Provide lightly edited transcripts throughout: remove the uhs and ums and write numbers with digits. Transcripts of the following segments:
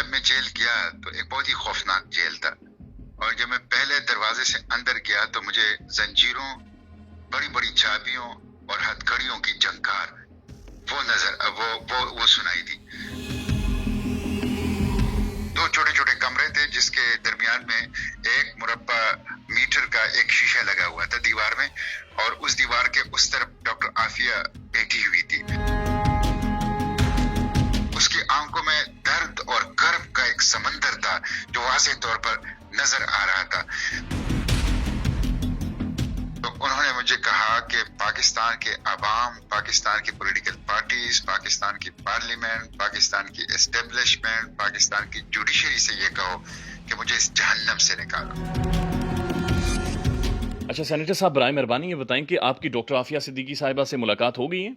جب میں جیل گیا تو ایک بہت ہی خوفناک جیل تھا، اور جب میں پہلے دروازے سے اندر گیا تو مجھے زنجیروں، بڑی بڑی چابیوں اور ہتھکڑیوں کی جھنکار وہ سنائی دی۔ دو چھوٹے چھوٹے کمرے تھے جس کے درمیان میں ایک مربع میٹر کا ایک شیشہ لگا ہوا تھا دیوار میں، اور اس دیوار کے اس طرف ڈاکٹر عافیہ بیٹھی ہوئی تھی۔ اس کی آنکھوں میں درد اور کرب کا ایک سمندر تھا جو واضح طور پر نظر آ رہا تھا۔ تو انہوں نے مجھے کہا کہ پاکستان کے عوام، پاکستان کی پولیٹیکل پارٹیز، پاکستان کی پارلیمنٹ، پاکستان کی اسٹیبلشمنٹ، پاکستان کی جوڈیشری سے یہ کہو کہ مجھے اس جہنم سے نکالو۔ اچھا سینیٹر صاحب، برائے مہربانی یہ بتائیں کہ آپ کی ڈاکٹر عافیہ صدیقی صاحبہ سے ملاقات ہو گئی ہے؟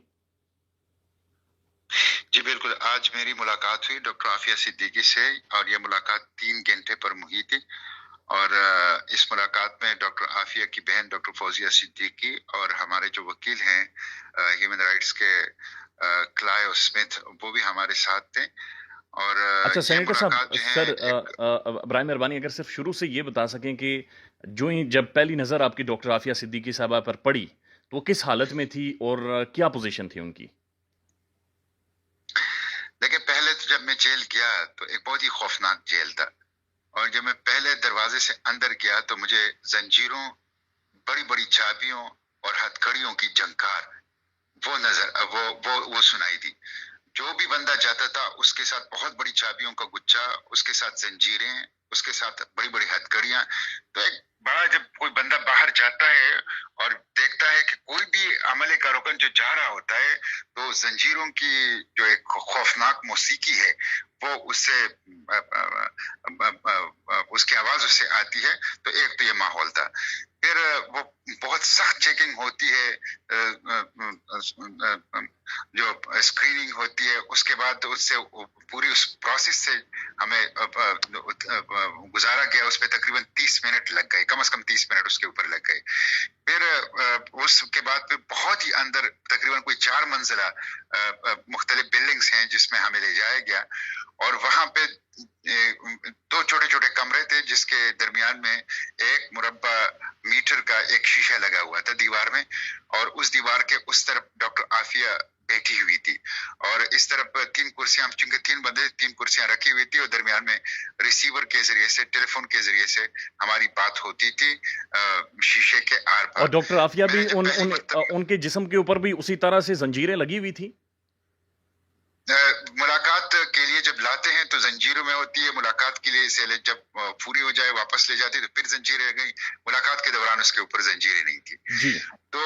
جی بالکل، آج میری ملاقات ہوئی ڈاکٹر عافیہ صدیقی سے، اور یہ ملاقات 3 گھنٹے پر ہوئی تھی، اور اس ملاقات میں ڈاکٹر عافیہ کی بہن ڈاکٹر فوزیہ صدیقی اور ہمارے جو وکیل ہیں ہیومن رائٹس کے کلائیو اسمتھ، وہ بھی ہمارے ساتھ تھے۔ اور اچھا یہ سینیٹر صاحب، ملاقات جو سر ہے برائے مہربانی اگر صرف شروع سے یہ بتا سکیں کہ جب پہلی نظر آپ کی ڈاکٹر عافیہ صدیقی صاحبہ پر پڑی تو وہ کس حالت میں تھی اور کیا پوزیشن تھی ان کی؟ دیکھیں، پہلے تو جب میں جیل گیا تو ایک بہت ہی خوفناک جیل تھا، اور جب میں پہلے دروازے سے اندر گیا تو مجھے زنجیروں، بڑی بڑی چابیوں اور ہتھکڑیوں کی جھنکار وہ سنائی دی۔ جو بھی بندہ جاتا تھا اس کے ساتھ بہت بڑی چابیوں کا گچھا، اس کے ساتھ زنجیریں، اس کے ساتھ بڑی بڑی ہتھکڑیاں۔ تو ایک بڑا، جب کوئی بندہ باہر جاتا ہے اور دیکھتا ہے کہ کوئی بھی عملے کا رکن جو جا رہا ہوتا ہے تو زنجیروں کی جو ایک خوفناک موسیقی ہے وہ اس کی آواز اس سے آتی ہے۔ تو ایک تو یہ ماحول تھا، پھر وہ بہت سخت چیکنگ ہوتی ہے، جو اسکریننگ ہوتی ہے، اس کے بعد اس سے پوری اس پروسیس سے ہمیں گزارا گیا، اس پہ تقریباً 30 منٹ لگ گئے، کم از کم 30 منٹ اس کے اوپر لگ گئے۔ پھر اس کے بعد پھر بہت ہی اندر تقریباً کوئی 4 منزلہ مختلف بلڈنگز ہیں جس میں ہمیں لے جایا گیا، اور وہاں پہ 2 چھوٹے چھوٹے کمرے تھے جس کے درمیان میں ایک مربع میٹر کا ایک شیشہ لگا ہوا تھا دیوار میں، اور اس دیوار کے اس طرف ڈاکٹر عافیہ بیٹھی ہوئی تھی، اور اس طرف 3 کرسیاں، چونکہ 3 بندے 3 کرسیاں رکھی ہوئی تھی، اور درمیان میں ریسیور کے ذریعے سے، ٹیلی فون کے ذریعے سے ہماری بات ہوتی تھی شیشے کے آر پار۔ اور ڈاکٹر عافیہ بھی ان کے جسم کے اوپر بھی اسی طرح سے زنجیریں لگی ہوئی تھی؟ ملاقات کے لیے جب لاتے ہیں تو زنجیروں میں ہوتی ہے، ملاقات کے لیے سے جب پوری ہو جائے واپس لے جاتے تو پھر زنجیریں گئی، ملاقات کے دوران اس کے اوپر زنجیریں نہیں تھی۔ جی۔ تو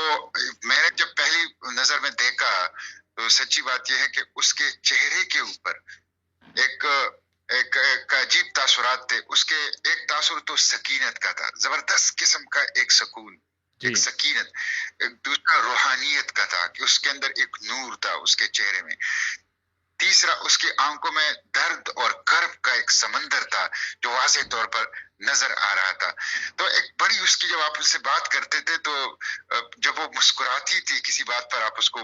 میں نے جب پہلی نظر میں دیکھا تو سچی بات یہ ہے کہ اس کے چہرے کے اوپر ایک عجیب تاثرات تھے۔ اس کے ایک تاثر تو سکینت کا تھا، زبردست قسم کا ایک سکون، ایک سکینت، ایک دوسرا روحانیت کا تھا کہ اس کے اندر ایک نور تھا اس کے چہرے میں۔ تیسرا، اس کی آنکھوں میں درد اور کرب کا ایک سمندر تھا جو واضح طور پر نظر آ رہا تھا۔ تو ایک بڑی اس کی، جب آپ اس سے بات کرتے تھے تو جب وہ مسکراتی تھی کسی بات پر، آپ اس کو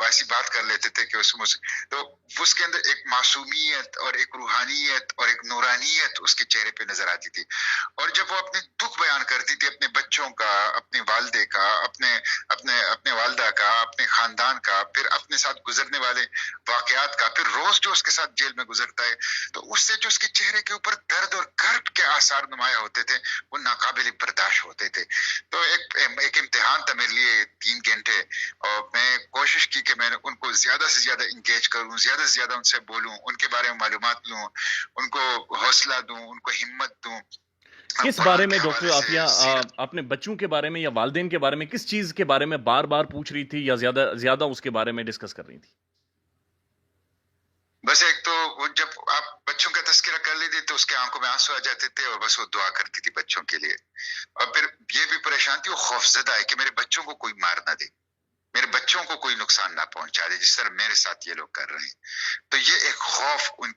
ایسی بات کر لیتے تھے کہ تو اس کے اندر ایک معصومیت اور ایک روحانیت اور ایک نورانیت اس کے چہرے پہ نظر آتی تھی۔ اور جب وہ اپنے دکھ بیان کرتی تھی، اپنے بچوں کا، اپنے والدے کا، اپنے والدہ کا، اپنے خاندان کا، پھر اپنے ساتھ گزرنے والے واقعات کا، پھر روز جو اس کے ساتھ جیل میں گزرتا ہے، تو اس سے جو اس کے چہرے کے اوپر درد اور کرب کے آثار نمایاں ہوتے تھے وہ ناقابل برداشت ہوتے تھے۔ تو ایک امتحان تھا میرے لیے 3 گھنٹے، اور میں کوشش کی کہ میں ان کو زیادہ سے زیادہ انگیج کروں، زیادہ سے زیادہ ان سے بولوں، ان کے بارے میں معلومات لوں، ان کو حوصلہ دوں، ان کو ہمت دوں۔ کس بارے میں ڈاکٹر عافیہ اپنے بچوں کے بارے میں یا والدین کے بارے میں کس چیز کے بارے میں بار بار پوچھ رہی تھی یا زیادہ اس کے بارے میں ڈسکس کر رہی تھی؟ بس ایک تو جب آپ بچوں کا تذکرہ کر لیتے تو اس کے آنکھوں میں آنسو آ جاتے تھے، اور بس وہ دعا کرتی تھی بچوں کے لیے، اور پھر یہ بھی پریشان تھی، وہ خوفزدہ ہے کہ میرے بچوں کو کوئی مار نہ دے، میرے بچوں کو کوئی نقصان نہ پہنچا دے جس طرح میرے ساتھ یہ لوگ کر رہے ہیں۔ تو یہ ایک خوف ان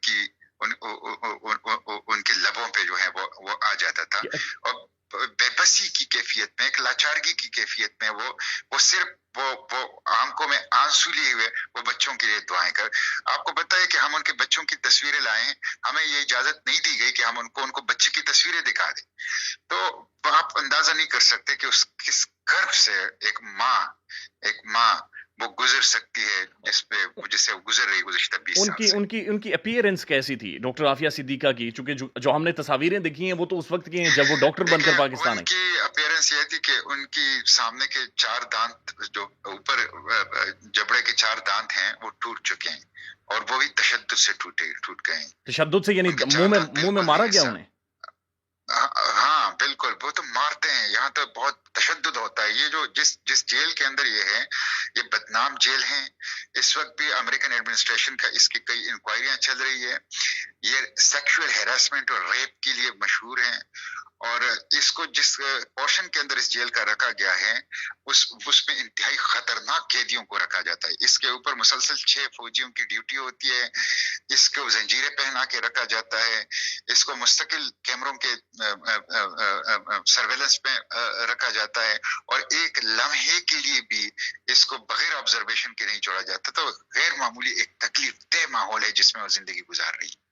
کے لبوں پہ جو ہے وہ آ جاتا تھا، اور बेबसी की कैफियत में, एक लाचारगी की कैफियत में वो सिर्फ वो आंखों में आंसू लिए हुए वो बच्चों के लिए दुआएं कर। आपको पता है कि हम उनके बच्चों की तस्वीरें लाएं, हमें ये इजाजत नहीं दी गई कि हम उनको बच्चे की तस्वीरें दिखा दें। तो आप अंदाजा नहीं कर सकते कि उस किस गर्भ से एक माँ वो गुजर सकती है जिससे वो गुजर रही गुज़श्ता 20 साल से। उनकी अपीयरेंस कैसी थी डॉक्टर आफिया सिद्दीका की? चूंकि जो हमने तस्वीरें देखी हैं वो तो उस वक्त की हैं जब वो डॉक्टर बनकर पाकिस्तान आई। उनकी अपीयरेंस ये थी कि उनकी सामने के 4 दांत जो ऊपर जबड़े के 4 दांत हैं वो टूट चुके हैं, और वो भी तशद्दुद से टूट गए हैं। तशद्दुद से यानी मुंह में मारा गया उन्हें? हाँ बिल्कुल, वो तो मारते हैं, यहाँ तो बहुत तशद्दुद होता है। ये जो जिस जेल के अंदर ये है, ये बदनाम जेल है। इस वक्त भी अमेरिकन एडमिनिस्ट्रेशन का इसकी कई इंक्वायरियां चल रही है। ये सेक्सुअल हैरेसमेंट और रेप के लिए मशहूर है, और इसको जिस पोर्शन के अंदर इस जेल का रखा गया है उसमें इंतहाई खतरनाक कैदियों को रखा जाता है। इसके ऊपर मुसलसल 6 फौजियों की ड्यूटी होती है, इसको जंजीरें पहना के रखा जाता है, इसको मुस्तकिल कैमरों के सर्वेलेंस में रखा जाता है, और एक लम्हे के लिए भी इसको बगैर ऑब्जर्वेशन के नहीं छोड़ा जाता। तो गैर मामूली एक तकलीफ देह माहौल है जिसमें वो जिंदगी गुजार रही है।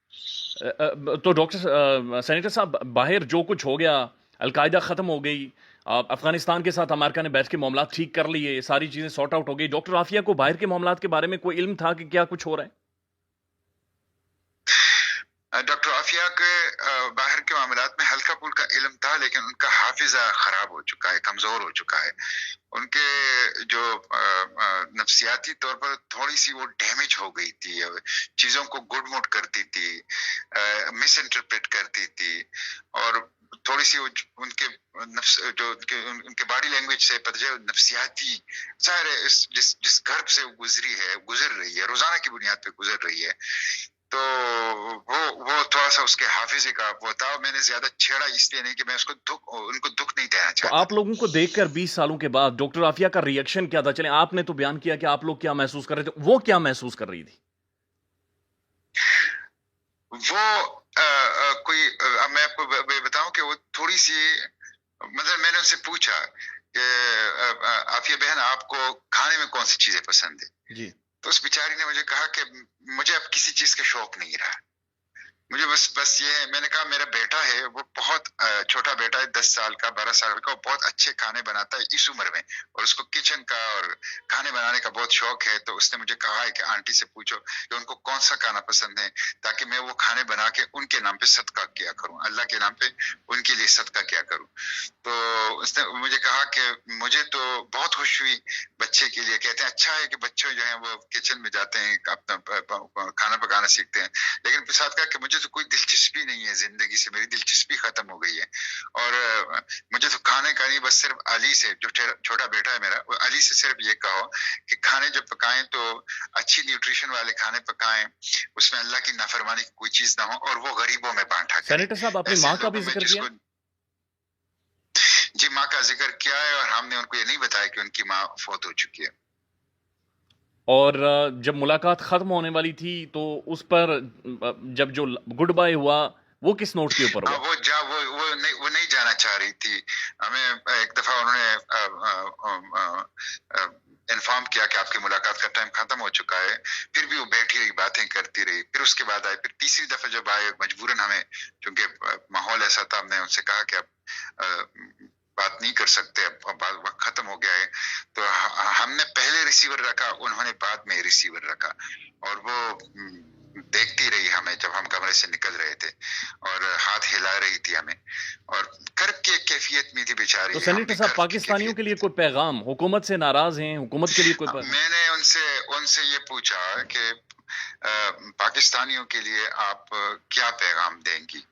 तो डॉक्टर सेनेटर साहब, बाहर जो कुछ हो गया, अलकायदा ख़त्म हो गई, अफगानिस्तान के साथ अमेरिका ने बैठ के मामला ठीक कर लिए, सारी चीज़ें सॉर्ट आउट हो गई, डॉक्टर आफिया को बाहर के मामला के बारे में कोई इल्म था कि क्या कुछ हो रहा है? डॉक्टर आफिया के बाहर के मामलात में हल्का फुल्का इल्म था, लेकिन उनका हाफिजा खराब हो चुका है, कमजोर हो चुका है। उनके जो नफ्सियाती तौर पर थोड़ी सी वो डैमेज हो गई थी, चीजों को गुडमुड करती थी, मिस इंटरप्रेट करती थी, और थोड़ी सी उनके नफ्स जो उनके बॉडी लैंग्वेज से पता चले नफ्सियाती, जाहिर है जिस गर्भ से वो गुजर रही है, रोजाना की बुनियाद पे गुजर रही है, तो वो थोड़ा सा उसके हाफिजे का वो था। मैंने ज्यादा छेड़ा इसलिए नहीं कि मैं उनको दुख नहीं देना चाहता। तो आप लोगों को देखकर 20 सालों के बाद डॉक्टर आफिया का रिएक्शन क्या था? चले, आपने तो बयान किया कि आप लोग क्या महसूस कर रहे थे, वो क्या महसूस कर रही थी? वो मैं आपको बताऊं कि वो थोड़ी सी, मतलब मैंने उनसे पूछा कि आफिया बहन आपको खाने में कौन सी चीजें पसंद है जी? तो उस बेचारी ने मुझे कहा कि मुझे अब किसी चीज का शौक नहीं रहा, मुझे बस ये है। मैंने कहा मेरा बेटा है, वो बहुत छोटा बेटा है, 10 साल का 12 साल का, वो बहुत अच्छे खाने बनाता है इस उम्र में, और उसको किचन का और खाने बनाने का बहुत शौक है। तो उसने मुझे कहा है कि आंटी से पूछो कि उनको कौन सा खाना पसंद है, ताकि मैं वो खाने बना के उनके नाम पे सदका किया करूं, अल्लाह के नाम पे उनके लिए सदका किया करूं। तो उसने मुझे कहा कि मुझे तो बहुत खुश हुई बच्चे के लिए। कहते हैं अच्छा है कि बच्चे जो हैं वो किचन में जाते हैं, अपना खाना पकाना सीखते हैं, लेकिन फिर साथ कहा कि मुझे तो कोई दिलचस्पी नहीं है जिंदगी से, मेरी दिलचस्पी खत्म हो गई है, और मुझे तो खाने का नहीं, बस सिर्फ अली से, जो छोटा बेटा है मेरा, वो अली से सिर्फ ये कहो कि खाने जब पकाएं तो अच्छी न्यूट्रिशन वाले खाने पकाएं, उसमें अल्लाह की नाफरमानी की कोई चीज ना हो, और वो गरीबों में बांटा करें। सेनेटर साहब, अपनी माँ का भी जिक्र किया? जी, माँ का जिक्र किया है, और हमने उनको ये नहीं बताया कि उनकी माँ फौत हो चुकी है। और जब मुलाकात खत्म होने वाली थी तो उस पर जब जो गुड बाय हुआ वो किस नोट के ऊपर हुआ? वो नहीं जाना चाह रही थी। हमें एक दफा उन्होंने इन्फॉर्म किया कि आपकी मुलाकात का टाइम खत्म हो चुका है, फिर भी वो बैठी रही, बातें करती रही। फिर उसके बाद आए, फिर तीसरी दफा जब आए मजबूरन, हमें क्योंकि माहौल ऐसा था, हमने उनसे कहा कि अब बात नहीं कर सकते, अब वक्त खत्म हो गया है। तो हमने पहले रिसीवर रखा, उन्होंने बाद में रिसीवर रखा, और वो देखती रही हमें जब हम कमरे से निकल रहे थे, और हाथ हिला रही थी हमें, और कर्ब की एक कैफियत में थी बेचारी। तो सेनेटर साहब, पाकिस्तानियों के लिए कोई पैगाम, हुकूमत से नाराज हैं, हुकूमत के लिए कोई पैगाम? मैंने उनसे ये पूछा कि पाकिस्तानियों के लिए आप क्या पैगाम देंगी,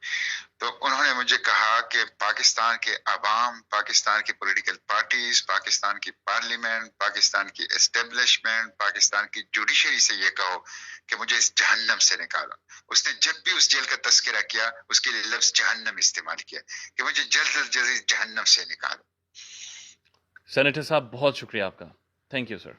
तो उन्होंने मुझे कहा कि पाकिस्तान के अवाम, पाकिस्तान की पॉलिटिकल पार्टीज, पाकिस्तान की पार्लियामेंट, पाकिस्तान की एस्टेब्लिशमेंट, पाकिस्तान की जुडिशरी से ये कहो कि मुझे इस जहन्नम से निकालो। उसने जब भी उस जेल का तस्करा किया, उसके लिए लफ्ज जहन्नम इस्तेमाल किया कि मुझे जल्द से जल्द जहन्नम से निकालो। सेनेटर साहब, बहुत शुक्रिया आपका। Thank you sir.